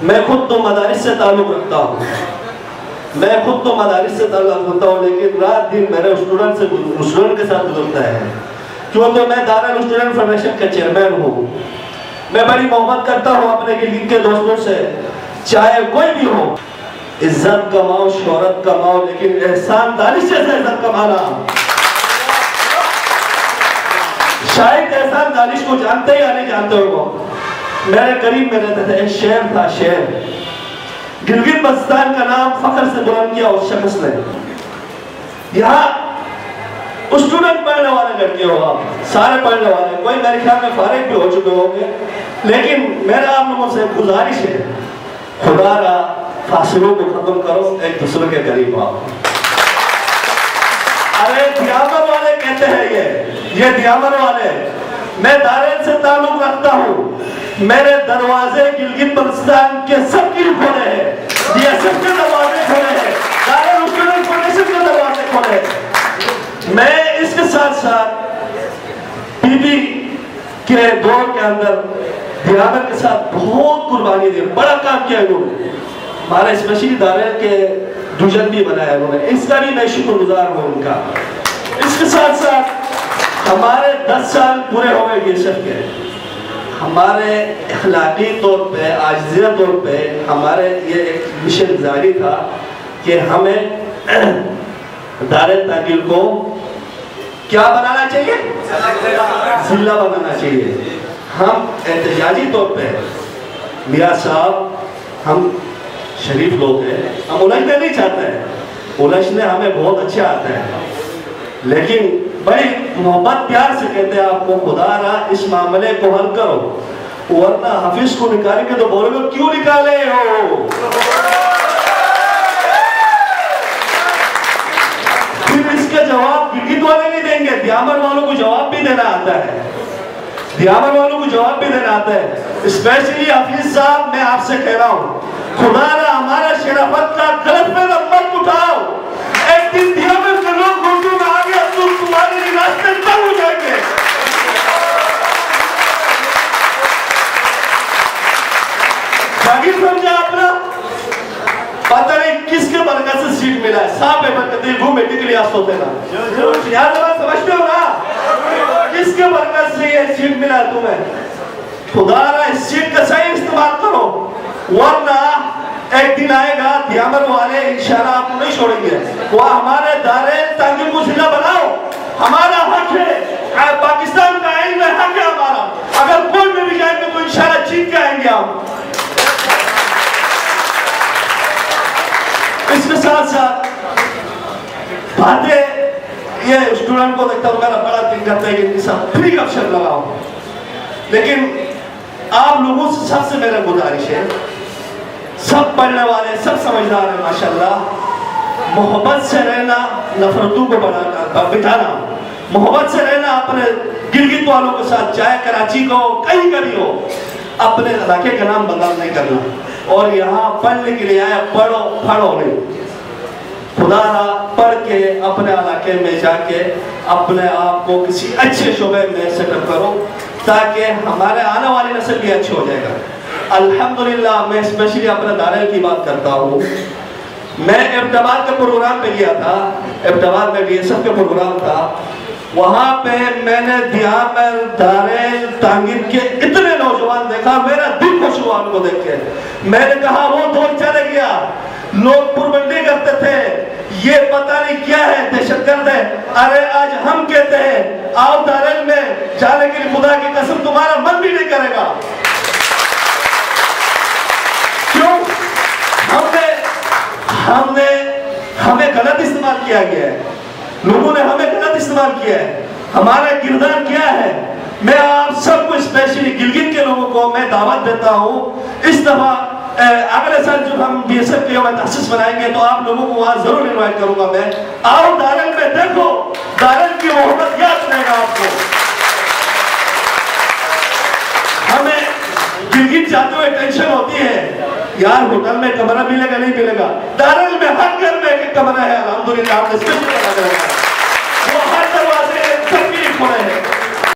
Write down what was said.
मैं खुद तो मदारिस से ताल्लुक़ रखता हूँ, लेकिन रात दिन मेरे स्टूडेंट के साथ गुजरता है, क्योंकि मैं दारुल स्टूडेंट फेडरेशन का चेयरमैन हूँ। मैं बड़ी मोहब्बत करता हूँ अपने गिलगित के दोस्तों से, चाहे कोई भी हो। इज्जत कमाओ, शोहरत कमाओ, लेकिन एहसान दानिश से इज्जत कमाना। शायद एहसान दानिश को जानते या नहीं जानते हो। मेरे करीब में रहते थे, एक शेर था, शेर गिलगित बल्तिस्तान का नाम फख्र से बुलंद किया उस शख्स ने। यहाँ स्टूडेंट पढ़ने वाले लड़के हो आप, सारे पढ़ने वाले, कोई मेरे ख्याल में फारिग भी हो चुके होंगे, लेकिन मेरा आप लोगों से गुजारिश है, खुदा रा फासलों को खत्म करो, एक दूसरे के करीब आओ। अरे दियामर वाले कहते हैं ये दियामर वाले, मैं दारेल से ताल्लुक रखता हूँ, मेरे दरवाजे गिलगित बल्तिस्तान के सब गिल खोले हैं, DSF के दरवाजे खोले हैं, दारुल स्टूडेंट फेडरेशन के दरवाजे खोले हैं। मैं इसके साथ साथ पीपी के दौर के अंदर दियामर के साथ बहुत कुर्बानी दी, बड़ा काम किया इन्होंने, हमारे स्पेशली दारेल के डिवीजन भी बनाया उन्होंने, इसका भी मैं शुक्रगुजार हूँ उनका। इसके साथ साथ हमारे 10 साल पूरे हो गए DSF के, हमारे अखलाकी तौर पे, आजिज़िया तौर पे हमारे ये एक मिशन जारी था कि हमें दारुल ताक़ील को क्या बनाना चाहिए, जिला बनाना चाहिए। हम एहतजाजी तौर पे, मियाँ साहब हम शरीफ लोग हैं, हम उलझना नहीं चाहते हैं, उलझने हमें बहुत अच्छा आता है, लेकिन बड़ी मोहब्बत प्यार से कहते हैं आपको, खुदा रा इस मामले को हल करो, वरना हाफिज को निकालेंगे तो बोलोगे क्यों निकाले हो। फिर इसका जवाब गिलगित वाले नहीं देंगे, दियामर वालों को जवाब भी देना आता है, दियामर वालों को जवाब भी देना आता है। स्पेशली हाफिज साहब, मैं आपसे कह रहा हूँ, खुदा रा हमारा शराफत का गलत पे मत उठाओ, एक दिन दियामर के लोग उर्दू में आ गया तो तुम्हारे रास्ते तंग हो जाएंगे। समझा अपना, पता नहीं किसके बरकत से सीट मिला है, साहब बरकत घूम बेटी के लिए होते ना, समझते हो ना, किसके बरकत से ये सीट मिला तुम्हें। खुदा रा इस सीट का सही इस्तेमाल करो, वरना एक दिन आएगा दियामर वाले इंशाल्लाह आपको नहीं छोड़ेंगे। वो हमारे दारुल ताक़ील को जिला बनाओ, हमारा हक है, पाकिस्तान का आईन में हक है हमारा, अगर कोई में भी जाएंगे तो इंशाल्लाह जीत के आएंगे हम। इसके साथ साथ बातें, ये स्टूडेंट को देखता हूँ, मेरा बड़ा दिल करता है कि इनके साथ फ्री अवसर लगाओ, लेकिन आप लोगों से सबसे मेरा गुजारिश है, सब पढ़ने वाले, सब समझदार है माशाल्लाह, मोहब्बत से रहना, नफरतों को बिठाना, मोहब्बत से रहना अपने गिलगित वालों के साथ, चाहे कराची को कहीं का भी हो, अपने इलाके का नाम बदनाम नहीं करना। और यहाँ पढ़ने के लिए आया, पढ़ो पढ़ो नहीं, खुदा पढ़ के अपने इलाके में जाके अपने आप को किसी अच्छे शोबे में सेटअप करो, ताकि हमारे आने वाली नस्ल भी अच्छी हो जाएगा। अल्हम्दुलिल्लाह, मैं स्पेशली अपने दारुल की बात करता हूँ, मैं एबटाबाद के प्रोग्राम पे गया था, एबटाबाद में DSF के प्रोग्राम था, वहाँ पे मैंने दियामर दारुल ताक़ील के इतने नौजवान देखा, मेरा दिल खुश हुआ उनको देख के। मैंने कहा वो दौर चले गया, लोग पुरबंदी करते थे, ये पता नहीं क्या है, दहशतगर्द है, अरे आज हम कहते हैं आओ दारुल में जाने के लिए, खुदा की कसम तुम्हारा मन भी नहीं करेगा। क्यों? हमें गलत इस्तेमाल किया गया है, लोगों ने हमें गलत इस्तेमाल किया है, हमारा किरदार क्या है। मैं आप सबको स्पेशली गिलगित के लोगों को मैं दावत देता हूँ, इस दफा अगले साल जब हम DSF के यौम तअसीस बनाएंगे तो आप लोगों को वहां जरूर इनवाइट करूंगा मैं, आओ दारुल में देखो, दारुल की मोहब्बत याद रहेगा आपको। हमें गिलगित जाते हुए टेंशन होती है, यार होटल में कमरा मिलेगा नहीं मिलेगा, दारुल में हर घर में एक कमरा है, अल्हम्दुलिल्लाह, वो हर दरवाजे सबके लिए खोले हैं।